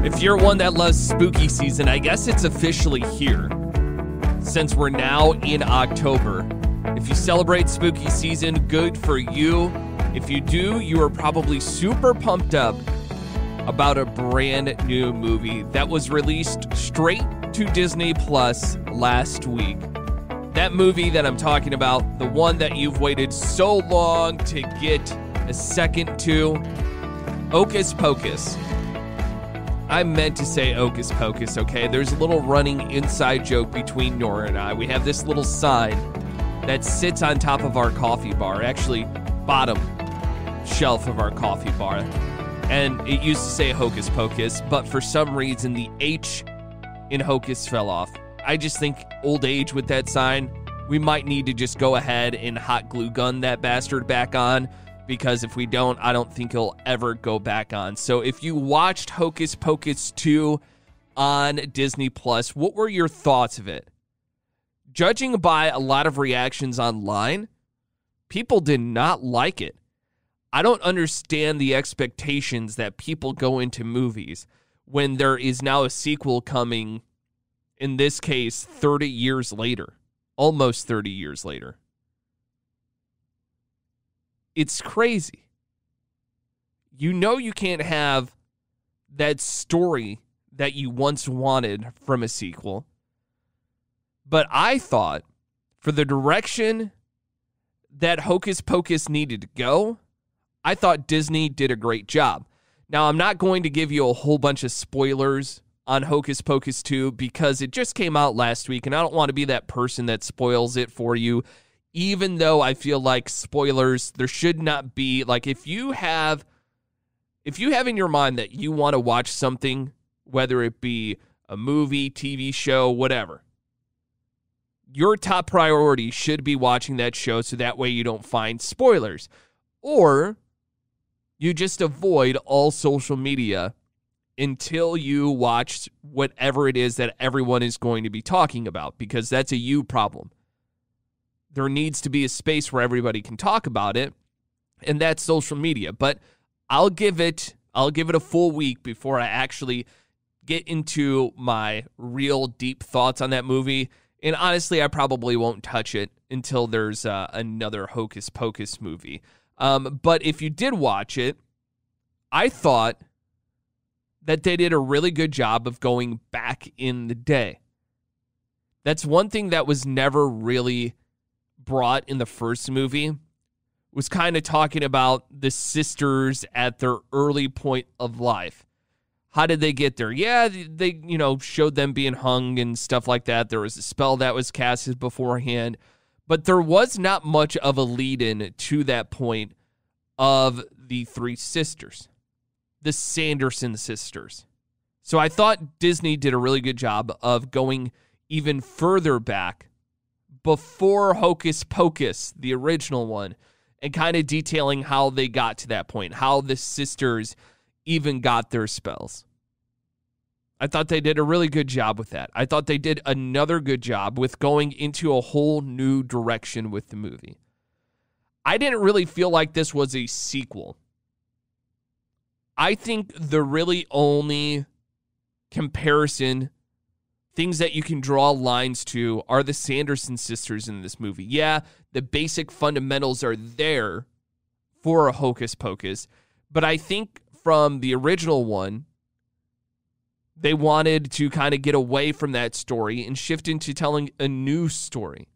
If you're one that loves spooky season, I guess it's officially here. Since we're now in October. If you celebrate spooky season, good for you. If you do, you are probably super pumped up about a brand new movie that was released straight to Disney Plus last week. That movie that I'm talking about, the one that you've waited so long to get a second to, Hocus Pocus. I meant to say Hocus Pocus, okay? There's a little running inside joke between Nora and I. We have this little sign that sits on top of our coffee bar, actually bottom shelf of our coffee bar. And it used to say Hocus Pocus, but for some reason the H in Hocus fell off. I just think old age with that sign, we might need to just go ahead and hot glue gun that bastard back on, because if we don't, I don't think it'll ever go back on. So if you watched Hocus Pocus 2 on Disney Plus, what were your thoughts of it? Judging by a lot of reactions online, people did not like it. I don't understand the expectations that people go into movies when there is now a sequel coming, in this case, 30 years later, almost 30 years later. It's crazy. You know you can't have that story that you once wanted from a sequel. But I thought for the direction that Hocus Pocus needed to go, I thought Disney did a great job. Now, I'm not going to give you a whole bunch of spoilers on Hocus Pocus 2 because it just came out last week, and I don't want to be that person that spoils it for you. Even though I feel like spoilers, there should not be, like, if you have in your mind that you want to watch something, whether it be a movie, TV show, whatever, your top priority should be watching that show so that way you don't find spoilers. Or you just avoid all social media until you watch whatever it is that everyone is going to be talking about, because that's a you problem. There needs to be a space where everybody can talk about it, and that's social media. But I'll give it a full week before I actually get into my real deep thoughts on that movie. And honestly, I probably won't touch it until there's another Hocus Pocus movie. But if you did watch it, I thought that they did a really good job of going back in the day. That's one thing that was never really brought in the first movie, was kind of talking about the sisters at their early point of life. How did they get there? Yeah, they showed them being hung and stuff like that. There was a spell that was casted beforehand, but there was not much of a lead-in to that point of the three sisters, the Sanderson sisters. So I thought Disney did a really good job of going even further back before Hocus Pocus, the original one, and kind of detailing how they got to that point, how the sisters even got their spells. I thought they did a really good job with that. I thought they did another good job with going into a whole new direction with the movie. I didn't really feel like this was a sequel. I think the really only comparison, things that you can draw lines to, are the Sanderson sisters in this movie. Yeah, the basic fundamentals are there for a Hocus Pocus, but I think from the original one, they wanted to kind of get away from that story and shift into telling a new story,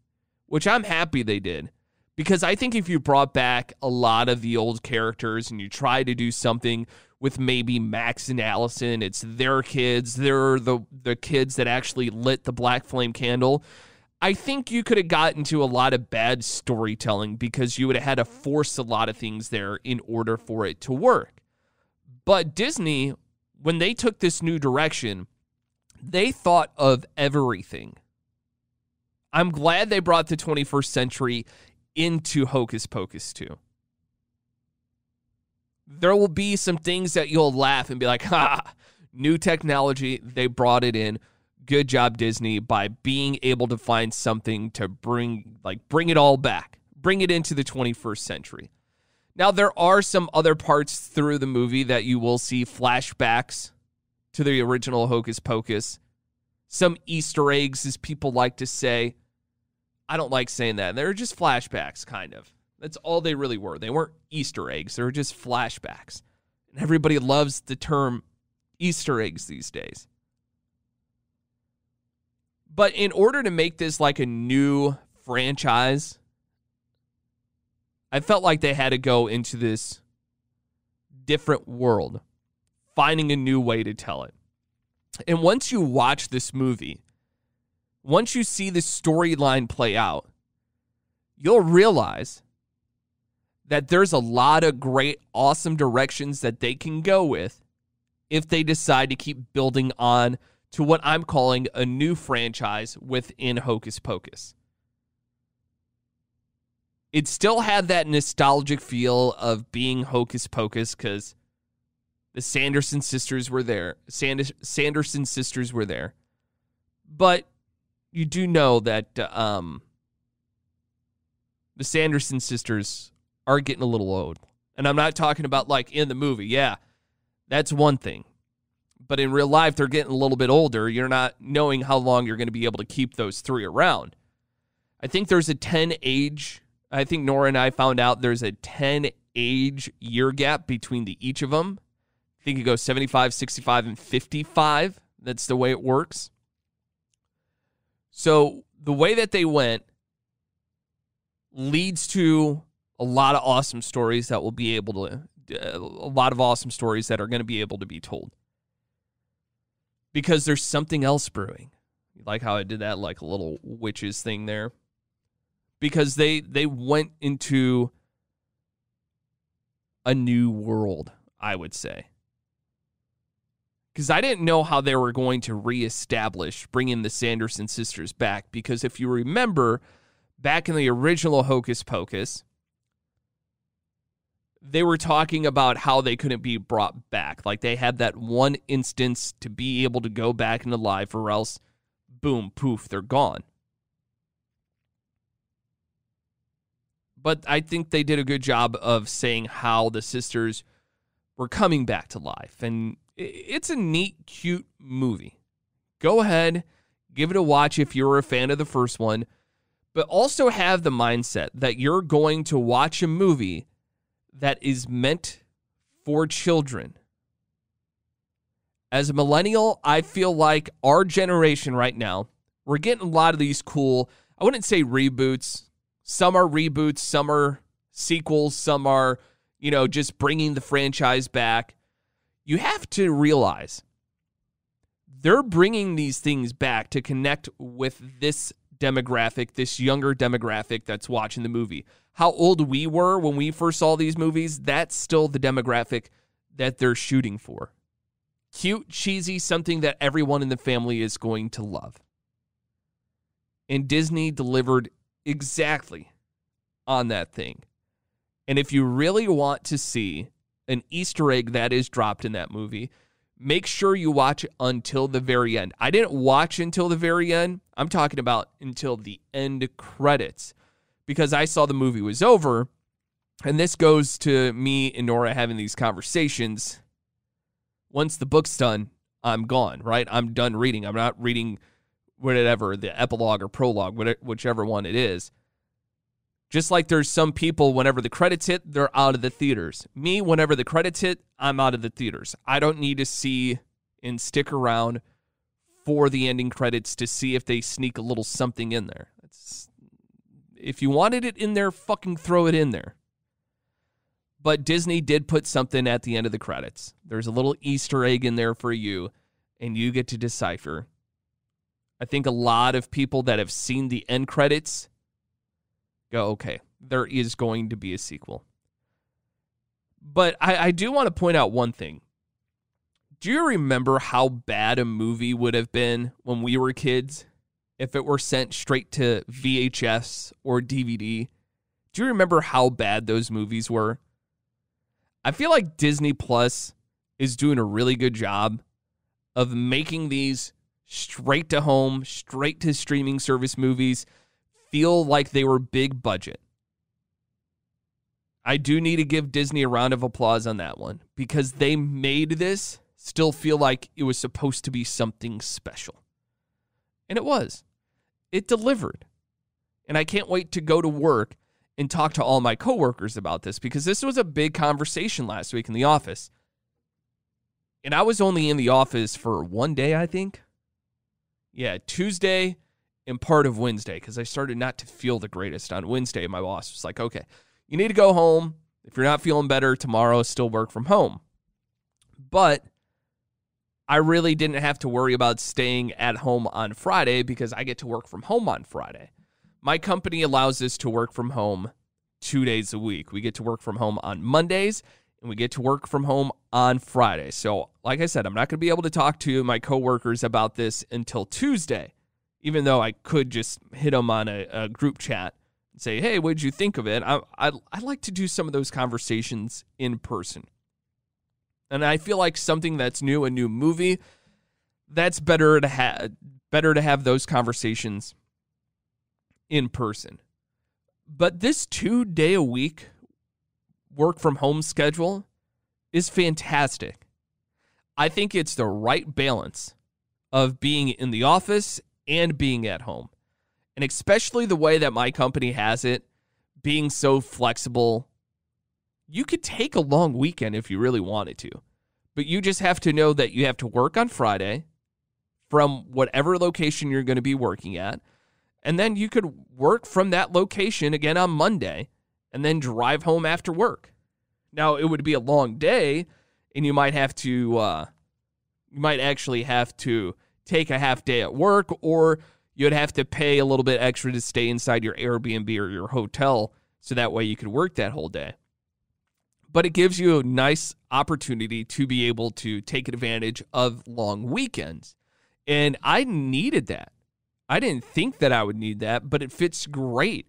which I'm happy they did. Because I think if you brought back a lot of the old characters and you try to do something with maybe Max and Allison, it's their kids, they're the kids that actually lit the black flame candle, I think you could have gotten to a lot of bad storytelling because you would have had to force a lot of things there in order for it to work. But Disney, when they took this new direction, they thought of everything. I'm glad they brought the 21st century into Hocus Pocus 2. There will be some things that you'll laugh and be like, ha, new technology, they brought it in. Good job, Disney, by being able to find something to bring it all back. Bring it into the 21st century. Now, there are some other parts through the movie that you will see flashbacks to the original Hocus Pocus. Some Easter eggs, as people like to say. I don't like saying that. They're just flashbacks, kind of. That's all they really were. They weren't Easter eggs. They were just flashbacks. And everybody loves the term Easter eggs these days. But in order to make this like a new franchise, I felt like they had to go into this different world, finding a new way to tell it. And once you watch this movie, once you see the storyline play out, you'll realize that there's a lot of great, awesome directions that they can go with if they decide to keep building on to what I'm calling a new franchise within Hocus Pocus. It still had that nostalgic feel of being Hocus Pocus because the Sanderson sisters were there. Sanderson sisters were there. But you do know that the Sanderson sisters are getting a little old. And I'm not talking about like in the movie. Yeah, that's one thing. But in real life, they're getting a little bit older. You're not knowing how long you're going to be able to keep those three around. I think there's a 10 age. I think Nora and I found out there's a 10 age year gap between each of them. I think it goes 75, 65, and 55. That's the way it works. So the way that they went leads to a lot of awesome stories that will be able to, a lot of awesome stories that are going to be able to be told. Because there's something else brewing. Like how I did that like a little witches thing there. Because they went into a new world, I would say. Because I didn't know how they were going to reestablish bringing the Sanderson sisters back. Because if you remember, back in the original Hocus Pocus, they were talking about how they couldn't be brought back. Like they had that one instance to be able to go back into life, or else, boom, poof, they're gone. But I think they did a good job of saying how the sisters were coming back to life. And it's a neat, cute movie. Go ahead, give it a watch if you're a fan of the first one. But also have the mindset that you're going to watch a movie that is meant for children. As a millennial, I feel like our generation right now, we're getting a lot of these cool, I wouldn't say reboots. Some are reboots, some are sequels, some are, just bringing the franchise back. You have to realize they're bringing these things back to connect with this demographic, this younger demographic that's watching the movie. How old we were when we first saw these movies, that's still the demographic that they're shooting for. Cute, cheesy, something that everyone in the family is going to love. And Disney delivered exactly on that thing. And if you really want to see an Easter egg that is dropped in that movie, make sure you watch it until the very end. I didn't watch until the very end. I'm talking about until the end credits, because I saw the movie was over. And this goes to me and Nora having these conversations. Once the book's done, I'm gone, right? I'm done reading. I'm not reading whatever, the epilogue or prologue, whichever one it is. Just like there's some people, whenever the credits hit, they're out of the theaters. Me, whenever the credits hit, I'm out of the theaters. I don't need to see and stick around for the ending credits to see if they sneak a little something in there. If you wanted it in there, fucking throw it in there. But Disney did put something at the end of the credits. There's a little Easter egg in there for you, and you get to decipher. I think a lot of people that have seen the end credits go, okay, there is going to be a sequel. But I do want to point out one thing. Do you remember how bad a movie would have been when we were kids if it were sent straight to VHS or DVD? Do you remember how bad those movies were? I feel like Disney Plus is doing a really good job of making these straight to home, straight to streaming service movies feel like they were big budget. I do need to give Disney a round of applause on that one, because they made this still feel like it was supposed to be something special. And it was. It delivered. And I can't wait to go to work and talk to all my coworkers about this, because this was a big conversation last week in the office. And I was only in the office for one day, I think. Yeah, Tuesday and part of Wednesday, because I started not to feel the greatest on Wednesday. My boss was like, okay, you need to go home. If you're not feeling better tomorrow, still work from home. But I really didn't have to worry about staying at home on Friday because I get to work from home on Friday. My company allows us to work from home 2 days a week. We get to work from home on Mondays, and we get to work from home on Friday. So, like I said, I'm not going to be able to talk to my coworkers about this until Tuesday, even though I could just hit them on a group chat and say, hey, what did you think of it? I'd like to do some of those conversations in person. And I feel like something that's new, a new movie, that's better to have those conversations in person. But this 2-day-a-week work from home schedule is fantastic. I think it's the right balance of being in the office and being at home. And especially the way that my company has it, being so flexible. You could take a long weekend if you really wanted to, but you just have to know that you have to work on Friday from whatever location you're going to be working at. And then you could work from that location again on Monday and then drive home after work. Now, it would be a long day, and you might actually have to take a half day at work, or you'd have to pay a little bit extra to stay inside your Airbnb or your hotel so that way you could work that whole day. But it gives you a nice opportunity to be able to take advantage of long weekends. And I needed that. I didn't think that I would need that, but it fits great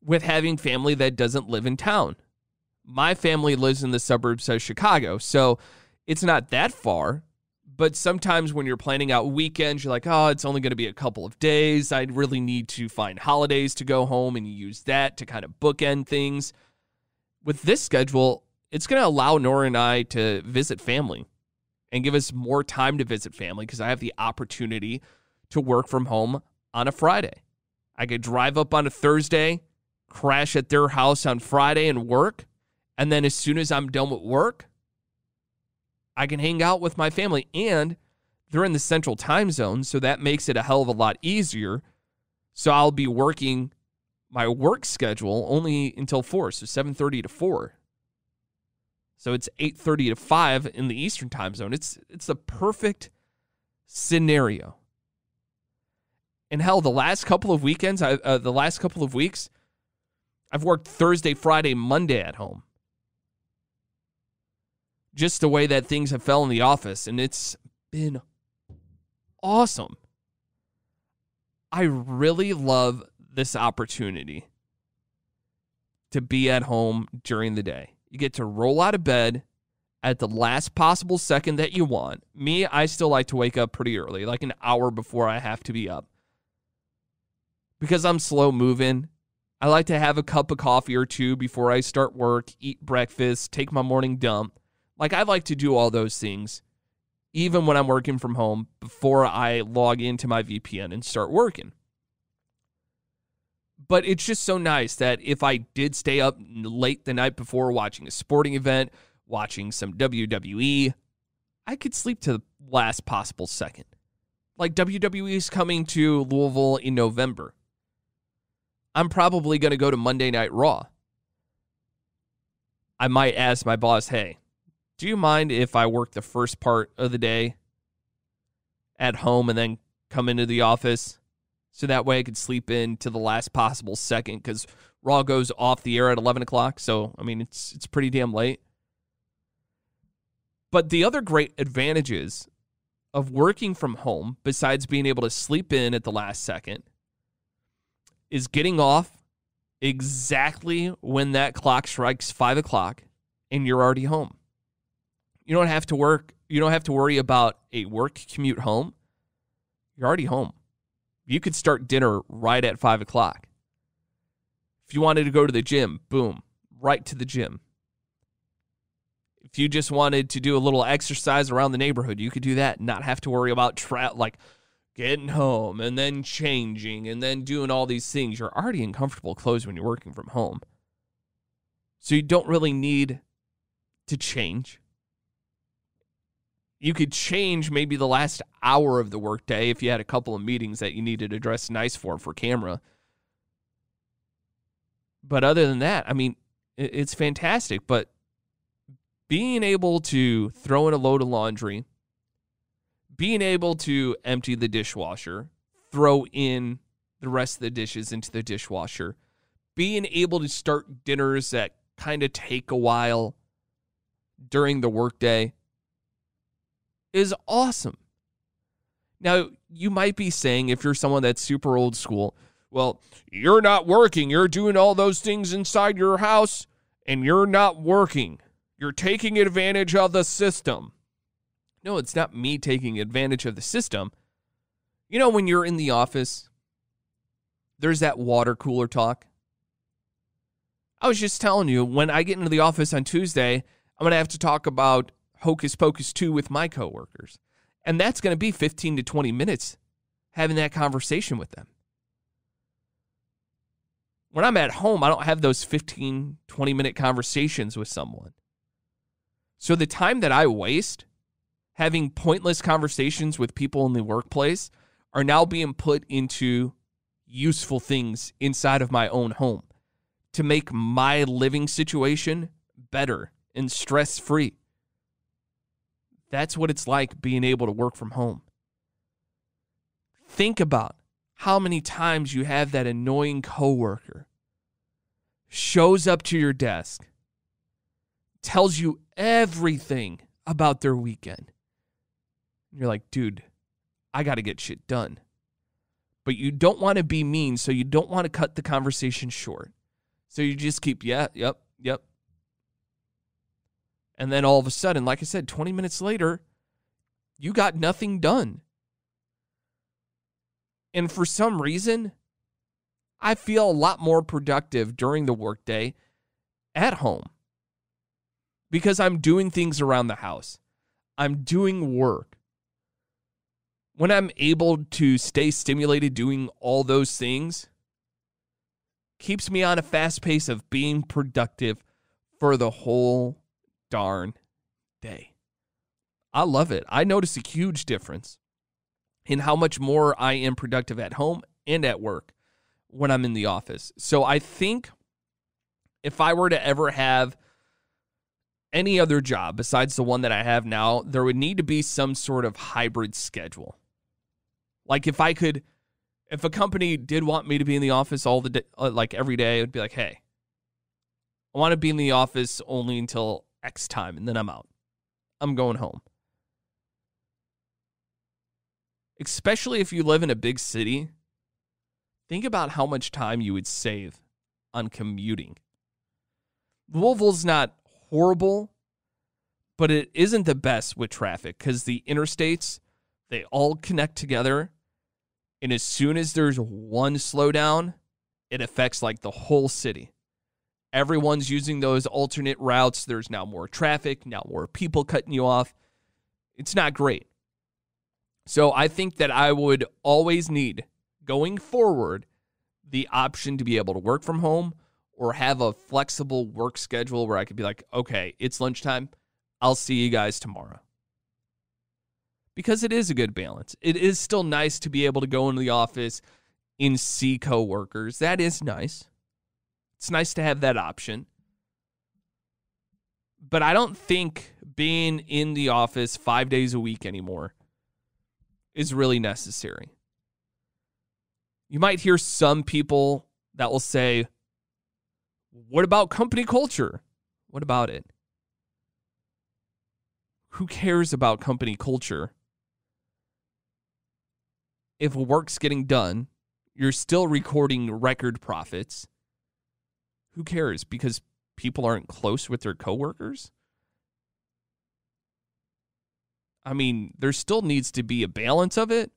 with having family that doesn't live in town. My family lives in the suburbs of Chicago, so it's not that far. But sometimes when you're planning out weekends, you're like, oh, it's only going to be a couple of days. I really need to find holidays to go home, and you use that to kind of bookend things. With this schedule, it's going to allow Nora and I to visit family and give us more time to visit family because I have the opportunity to work from home on a Friday. I could drive up on a Thursday, crash at their house on Friday and work, and then as soon as I'm done with work, I can hang out with my family. And they're in the central time zone, so that makes it a hell of a lot easier. So I'll be working my work schedule only until 4, so 7:30 to 4. So it's 8:30 to 5 in the Eastern time zone. It's the perfect scenario. And hell, the last couple of weeks, I've worked Thursday, Friday, Monday at home. Just the way that things have fell in the office, and it's been awesome. I really love this opportunity to be at home during the day. You get to roll out of bed at the last possible second that you want. Me, I still like to wake up pretty early, like an hour before I have to be up. Because I'm slow moving, I like to have a cup of coffee or two before I start work, eat breakfast, take my morning dump. Like, I like to do all those things, even when I'm working from home, before I log into my VPN and start working. But it's just so nice that if I did stay up late the night before watching a sporting event, watching some WWE, I could sleep to the last possible second. Like, WWE is coming to Louisville in November. I'm probably going to go to Monday Night Raw. I might ask my boss, hey, do you mind if I work the first part of the day at home and then come into the office so that way I could sleep in to the last possible second, because Raw goes off the air at 11 o'clock. So, I mean, it's pretty damn late. But the other great advantages of working from home, besides being able to sleep in at the last second, is getting off exactly when that clock strikes 5 o'clock and you're already home. You don't have to work. You don't have to worry about a work commute home. You're already home. You could start dinner right at 5 o'clock. If you wanted to go to the gym, boom, right to the gym. If you just wanted to do a little exercise around the neighborhood, you could do that and not have to worry about getting home and then changing and then doing all these things. You're already in comfortable clothes when you're working from home. So you don't really need to change. You could change maybe the last hour of the workday if you had a couple of meetings that you needed to dress nice for camera. But other than that, I mean, it's fantastic. But being able to throw in a load of laundry, being able to empty the dishwasher, throw in the rest of the dishes into the dishwasher, being able to start dinners that kind of take a while during the workday is awesome. Now, you might be saying, if you're someone that's super old school, well, you're not working. You're doing all those things inside your house, and you're not working. You're taking advantage of the system. No, it's not me taking advantage of the system. You know, when you're in the office, there's that water cooler talk. I was just telling you, when I get into the office on Tuesday, I'm going to have to talk about Hocus Pocus 2 with my coworkers. And that's going to be 15 to 20 minutes having that conversation with them. When I'm at home, I don't have those 15, 20-minute conversations with someone. So the time that I waste having pointless conversations with people in the workplace are now being put into useful things inside of my own home to make my living situation better and stress-free. That's what it's like being able to work from home. Think about how many times you have that annoying coworker shows up to your desk, tells you everything about their weekend. You're like, dude, I got to get shit done. But you don't want to be mean, so you don't want to cut the conversation short. So you just keep, yep. And then all of a sudden, like I said, 20 minutes later, you got nothing done. And for some reason, I feel a lot more productive during the workday at home because I'm doing things around the house. I'm doing work. When I'm able to stay stimulated doing all those things, keeps me on a fast pace of being productive for the whole darn day. I love it. I notice a huge difference in how much more I am productive at home and at work when I'm in the office. So I think if I were to ever have any other job besides the one that I have now, there would need to be some sort of hybrid schedule. Like if a company did want me to be in the office all the day, every day, it would be like, hey, I want to be in the office only until X time, and then I'm out. I'm going home. Especially if you live in a big city, think about how much time you would save on commuting. Louisville's not horrible, but it isn't the best with traffic because the interstates, they all connect together. And as soon as there's one slowdown, it affects like the whole city. Everyone's using those alternate routes. There's now more traffic, now more people cutting you off. It's not great. So I think that I would always need, going forward, the option to be able to work from home or have a flexible work schedule where I could be like, okay, it's lunchtime. I'll see you guys tomorrow. Because it is a good balance. It is still nice to be able to go into the office and see coworkers. That is nice. It's nice to have that option. But I don't think being in the office 5 days a week anymore is really necessary. You might hear some people that will say, what about company culture? What about it? Who cares about company culture? If work's getting done, you're still recording record profits. Who cares? Because people aren't close with their coworkers? I mean, there still needs to be a balance of it.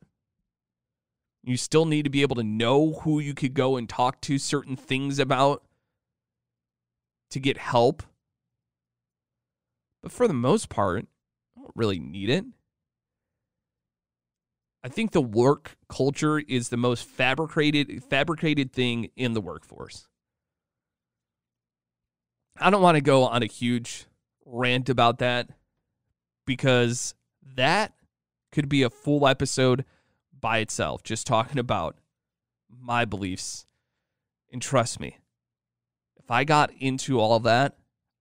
You still need to be able to know who you could go and talk to certain things about to get help. But for the most part, I don't really need it. I think the work culture is the most fabricated thing in the workforce. I don't want to go on a huge rant about that because that could be a full episode by itself, just talking about my beliefs. And trust me, if I got into all of that,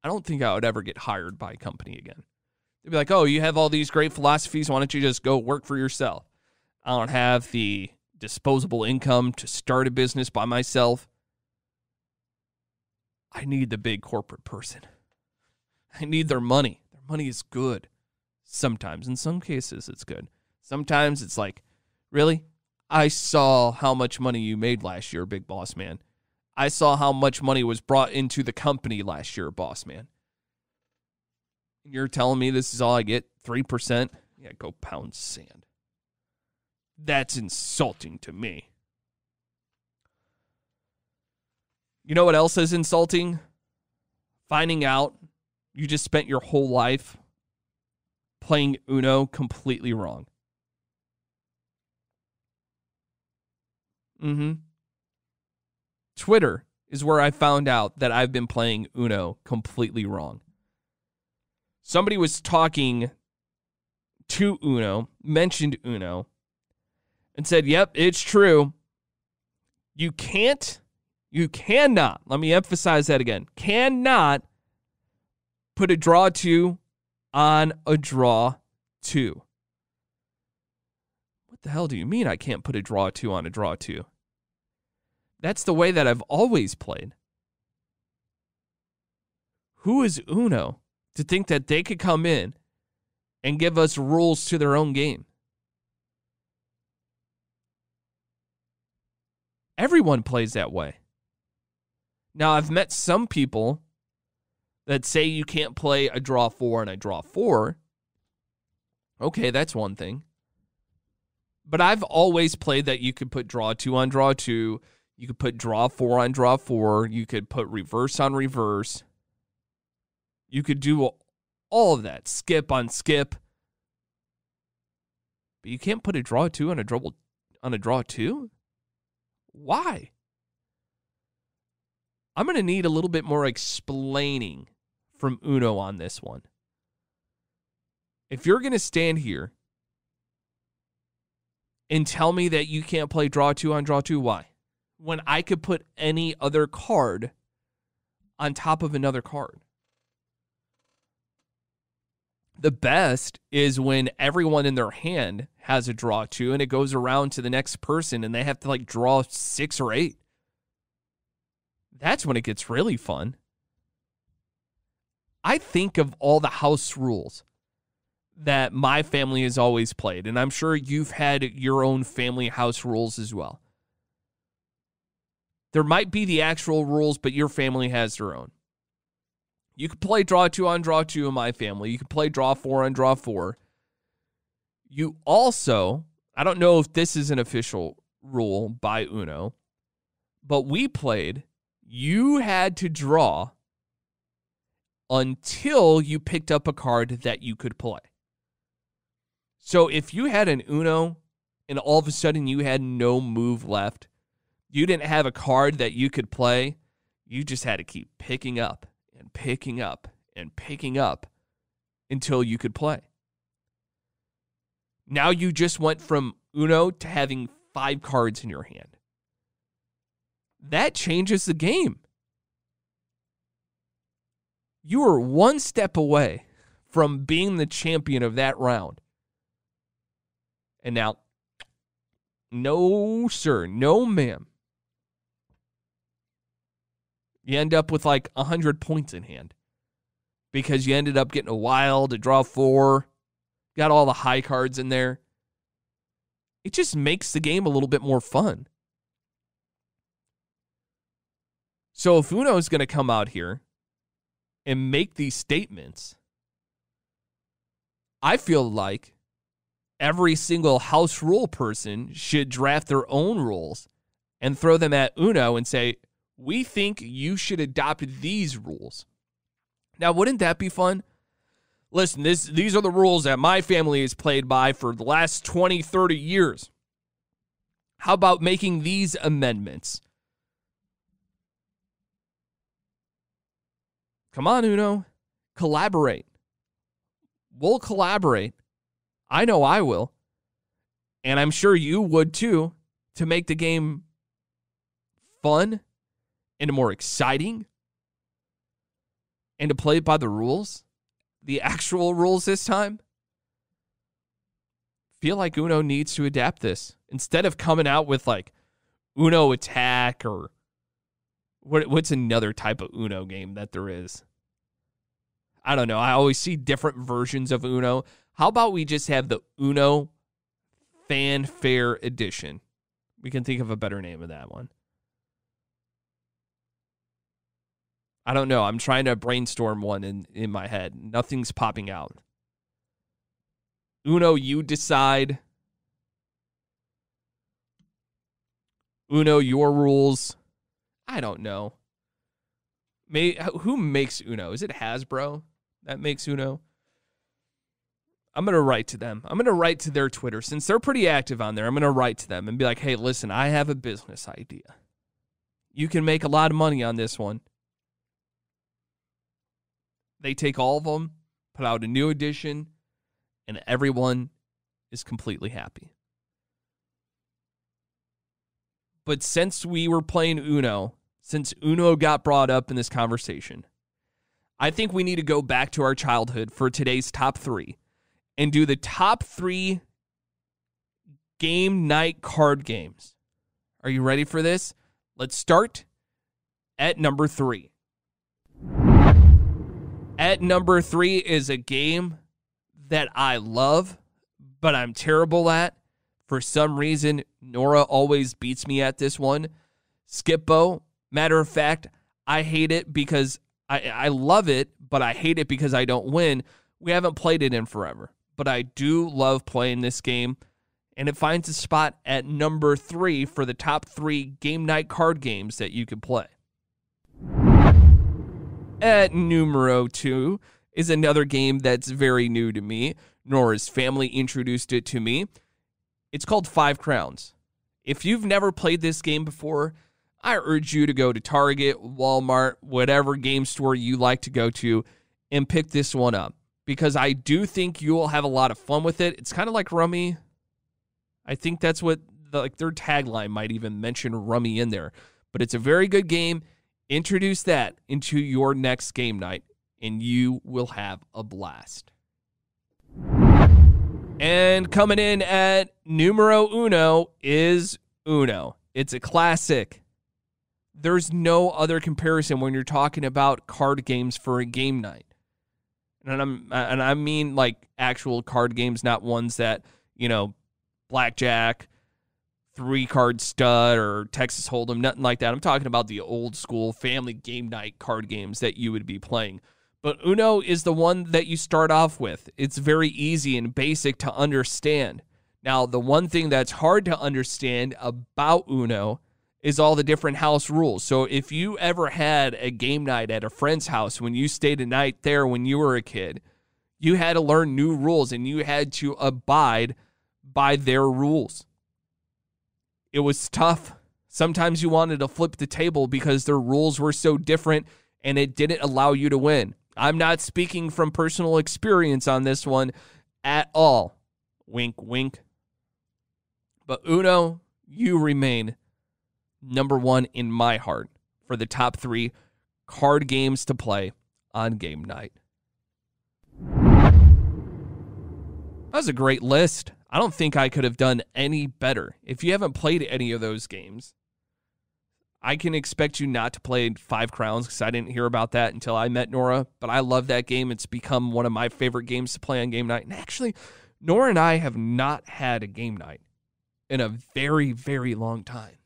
I don't think I would ever get hired by a company again. They'd be like, oh, you have all these great philosophies. Why don't you just go work for yourself? I don't have the disposable income to start a business by myself. I need the big corporate person. I need their money. Their money is good. Sometimes. In some cases, it's good. Sometimes it's like, really? I saw how much money you made last year, big boss man. I saw how much money was brought into the company last year, boss man. You're telling me this is all I get? 3%? Yeah, go pound sand. That's insulting to me. You know what else is insulting? Finding out you just spent your whole life playing Uno completely wrong. Twitter is where I found out that I've been playing Uno completely wrong. Somebody was talking to Uno, mentioned Uno, and said, yep, it's true. You cannot, let me emphasize that again, cannot put a draw 2 on a draw 2. What the hell do you mean I can't put a draw 2 on a draw 2? That's the way that I've always played. Who is Uno to think that they could come in and give us rules to their own game? Everyone plays that way. Now, I've met some people that say you can't play a draw 4 and a draw 4. Okay, that's one thing. But I've always played that you could put draw 2 on draw 2. You could put draw 4 on draw 4. You could put reverse on reverse. You could do all of that. Skip on skip. But you can't put a draw 2 on a draw 2? Why? I'm going to need a little bit more explaining from Uno on this one. If you're going to stand here and tell me that you can't play draw 2 on draw 2, why? When I could put any other card on top of another card. The best is when everyone in their hand has a draw 2 and it goes around to the next person and they have to draw 6 or 8. That's when it gets really fun. I think of all the house rules that my family has always played, and I'm sure you've had your own family house rules as well. There might be the actual rules, but your family has their own. You could play draw 2 on draw 2 in my family. You could play draw 4 on draw 4. You also, I don't know if this is an official rule by Uno, but we played, you had to draw until you picked up a card that you could play. So if you had an Uno and all of a sudden you had no move left, you didn't have a card that you could play, you just had to keep picking up and picking up and picking up until you could play. Now you just went from Uno to having 5 cards in your hand. That changes the game. You are one step away from being the champion of that round. And now, no, sir, no, ma'am. You end up with 100 points in hand because you ended up getting a wild, a draw 4, got all the high cards in there. It just makes the game a little bit more fun. So if Uno is going to come out here and make these statements, I feel like every single house rule person should draft their own rules and throw them at Uno and say, we think you should adopt these rules. Now, wouldn't that be fun? listen, these are the rules that my family has played by for the last 20, 30 years. How about making these amendments? Come on, Uno. Collaborate. We'll collaborate. I know I will. And I'm sure you would too, to make the game fun and more exciting and to play it by the rules, the actual rules this time. Feel like Uno needs to adapt this instead of coming out with like Uno Attack or what's another type of Uno game that there is. I don't know. I always see different versions of Uno. How about we just have the Uno Fanfare Edition? We can think of a better name of that one. I don't know. I'm trying to brainstorm one in my head. Nothing's popping out. Uno, you decide. Uno, your rules. I don't know. Who makes Uno? Is it Hasbro that makes Uno? I'm going to write to them. I'm going to write to their Twitter. Since they're pretty active on there, I'm going to write to them and be like, hey, listen, I have a business idea. You can make a lot of money on this one. They take all of them, put out a new edition, and everyone is completely happy. But since we were playing Uno, since Uno got brought up in this conversation, I think we need to go back to our childhood for today's top 3 and do the top 3 game night card games. Are you ready for this? Let's start at number 3. At number 3 is a game that I love, but I'm terrible at. For some reason, Nora always beats me at this one. Skip-Bo. Matter of fact, I hate it because I love it, but I hate it because I don't win. We haven't played it in forever, but I do love playing this game, and it finds a spot at number 3 for the top 3 game night card games that you could play. At numero 2 is another game that's very new to me. Nora's family introduced it to me. It's called 5 Crowns. If you've never played this game before, I urge you to go to Target, Walmart, whatever game store you like to go to, and pick this one up. Because I do think you will have a lot of fun with it. It's kind of like Rummy. I think that's what their tagline might even mention Rummy in there. But it's a very good game. Introduce that into your next game night, and you will have a blast. And coming in at numero uno is Uno. It's a classic. There's no other comparison when you're talking about card games for a game night. And I mean like actual card games, not ones that, blackjack, 3-card stud, or Texas Hold'em, nothing like that. I'm talking about the old school family game night card games that you would be playing. But Uno is the one that you start off with. It's very easy and basic to understand. Now, the one thing that's hard to understand about Uno is all the different house rules. So if you ever had a game night at a friend's house when you stayed a night there when you were a kid, you had to learn new rules and you had to abide by their rules. It was tough. Sometimes you wanted to flip the table because their rules were so different and it didn't allow you to win. I'm not speaking from personal experience on this one at all. Wink, wink. But Uno, you remain number 1 in my heart for the top 3 card games to play on game night. That was a great list. I don't think I could have done any better. If you haven't played any of those games, I can expect you not to play 5 Crowns because I didn't hear about that until I met Nora. But I love that game. It's become one of my favorite games to play on game night. And actually, Nora and I have not had a game night in a very, very long time.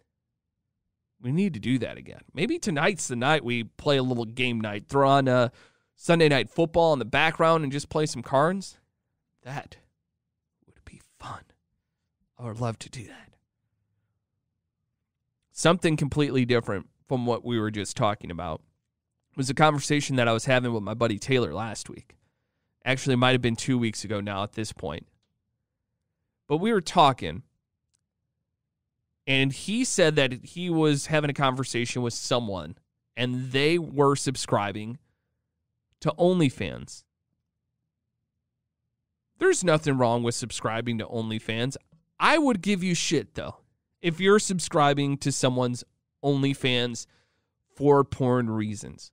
We need to do that again. Maybe tonight's the night we play a little game night. Throw on Sunday Night Football in the background and just play some cards. That would be fun. I would love to do that. Something completely different from what we were just talking about was a conversation that I was having with my buddy Taylor last week. Actually, it might have been 2 weeks ago now at this point. But we were talking, and he said that he was having a conversation with someone, and they were subscribing to OnlyFans. There's nothing wrong with subscribing to OnlyFans. I would give you shit, though, if you're subscribing to someone's OnlyFans for porn reasons.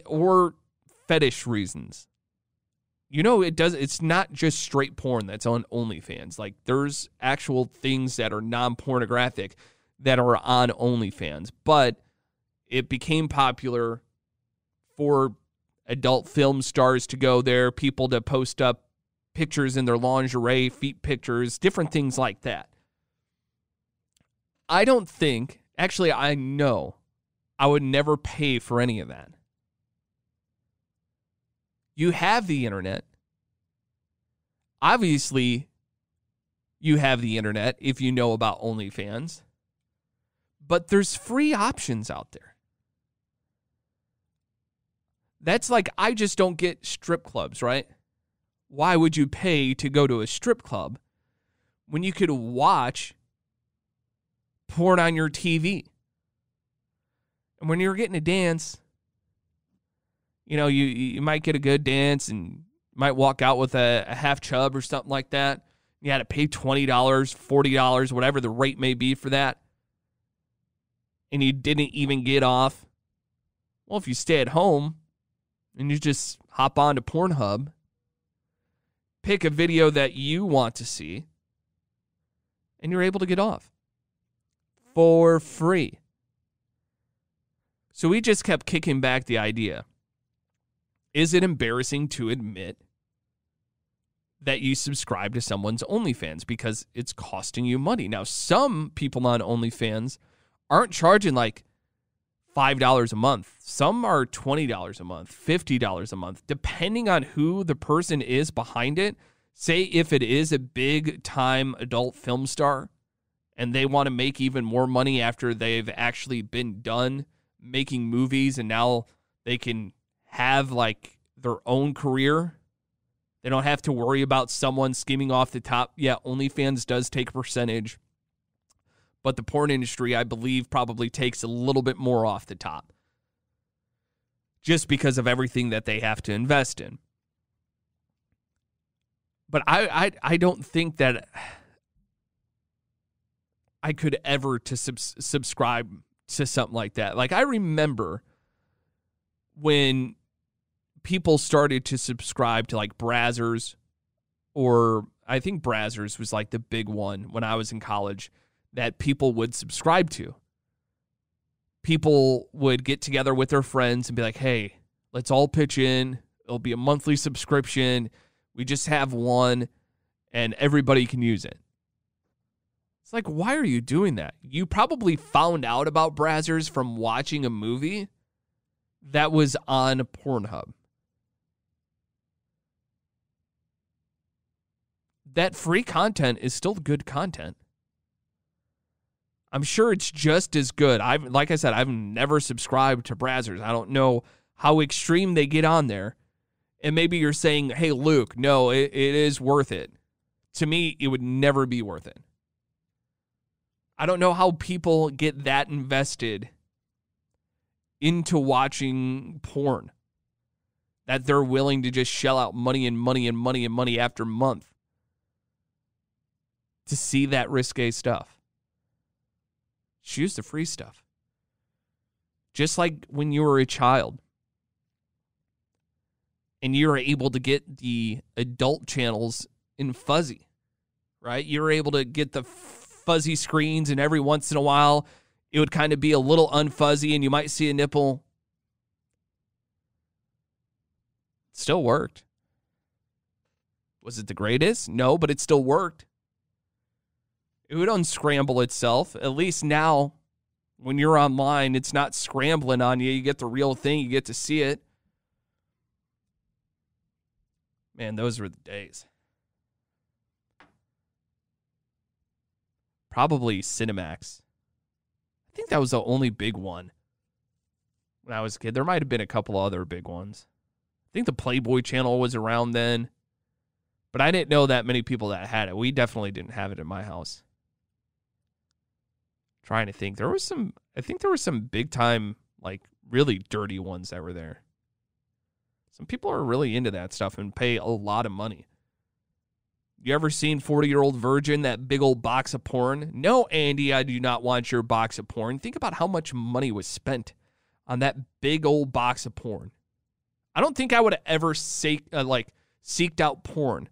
Or fetish reasons. You know, it's not just straight porn that's on OnlyFans. Like, there's actual things that are non-pornographic that are on OnlyFans. But it became popular for adult film stars to go there, people to post up pictures in their lingerie, feet pictures, different things like that. I don't think, actually, I know I would never pay for any of that. You have the internet. Obviously, you have the internet if you know about OnlyFans. But there's free options out there. That's like, I just don't get strip clubs, right? Why would you pay to go to a strip club when you could watch porn on your TV? And when you're getting a dance, you know, you might get a good dance and might walk out with a half chub or something like that. You had to pay $20, $40, whatever the rate may be for that. And you didn't even get off. Well, if you stay at home and you just hop on to Pornhub, pick a video that you want to see, and you're able to get off for free. So we just kept kicking back the idea. Is it embarrassing to admit that you subscribe to someone's OnlyFans because it's costing you money? Now, some people on OnlyFans aren't charging like $5 a month. Some are $20 a month, $50 a month, depending on who the person is behind it. Say if it is a big-time adult film star and they want to make even more money after they've actually been done making movies and now they can have like their own career. They don't have to worry about someone skimming off the top. Yeah, OnlyFans does take a percentage, but the porn industry, I believe, probably takes a little bit more off the top just because of everything that they have to invest in. But I don't think that I could ever to subscribe to something like that. Like, I remember when people started to subscribe to like Brazzers, or I think Brazzers was like the big one when I was in college that people would subscribe to. People would get together with their friends and be like, hey, let's all pitch in. It'll be a monthly subscription. We just have one and everybody can use it. It's like, why are you doing that? You probably found out about Brazzers from watching a movie that was on Pornhub. That free content is still good content. I'm sure it's just as good. Like I said, I've never subscribed to Brazzers. I don't know how extreme they get on there. And maybe you're saying, hey, Luke, no, it is worth it. To me, it would never be worth it. I don't know how people get that invested into watching porn that they're willing to just shell out money and money and money and money after month to see that risque stuff. Choose the free stuff. Just like when you were a child and you were able to get the adult channels in fuzzy, right? You were able to get the fuzzy screens, and every once in a while it would kind of be a little unfuzzy and you might see a nipple. It still worked. Was it the greatest? No, but it still worked. It would unscramble itself. At least now, when you're online, it's not scrambling on you. You get the real thing. You get to see it. Man, those were the days. Probably Cinemax. I think that was the only big one when I was a kid. There might have been a couple other big ones. think the Playboy channel was around then. But I didn't know that many people that had it. We definitely didn't have it in my house. Trying to think. I think there were some big time, like really dirty ones that were there. Some people are really into that stuff and pay a lot of money. You ever seen 40-Year-Old Virgin, that big old box of porn? No, Andy, I do not want your box of porn. Think about how much money was spent on that big old box of porn. I don't think I would have ever seeked out porn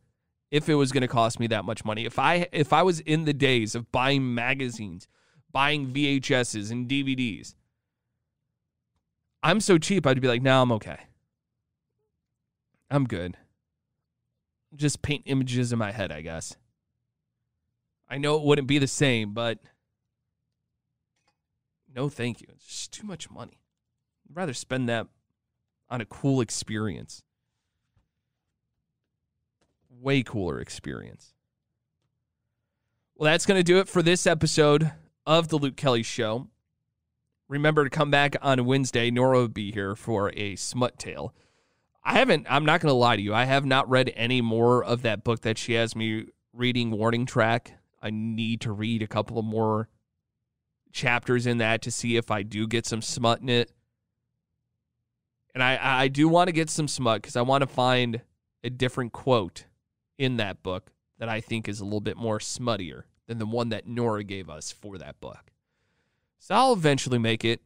if it was going to cost me that much money. If I was in the days of buying magazines, buying VHSs and DVDs, I'm so cheap, I'd be like, no, I'm okay. I'm good. Just paint images in my head, I guess. I know it wouldn't be the same, but no thank you. It's just too much money. I'd rather spend that on a cool experience. Way cooler experience. Well, that's going to do it for this episode of The Luke Kelly Show. Remember to come back on Wednesday. Nora will be here for a smut tale. I'm not going to lie to you. I have not read any more of that book that she has me reading, Warning Track. I need to read a couple of more chapters in that to see if I do get some smut in it. And I do want to get some smut because I want to find a different quote in that book that I think is a little bit more smuttier than the one that Nora gave us for that book. So I'll eventually make it,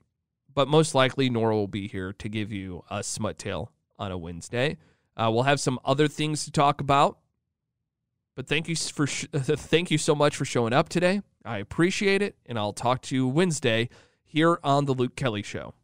but most likely Nora will be here to give you a smut tale on a Wednesday. We'll have some other things to talk about, but thank you so much for showing up today. I appreciate it, and I'll talk to you Wednesday here on The Luke Kelly Show.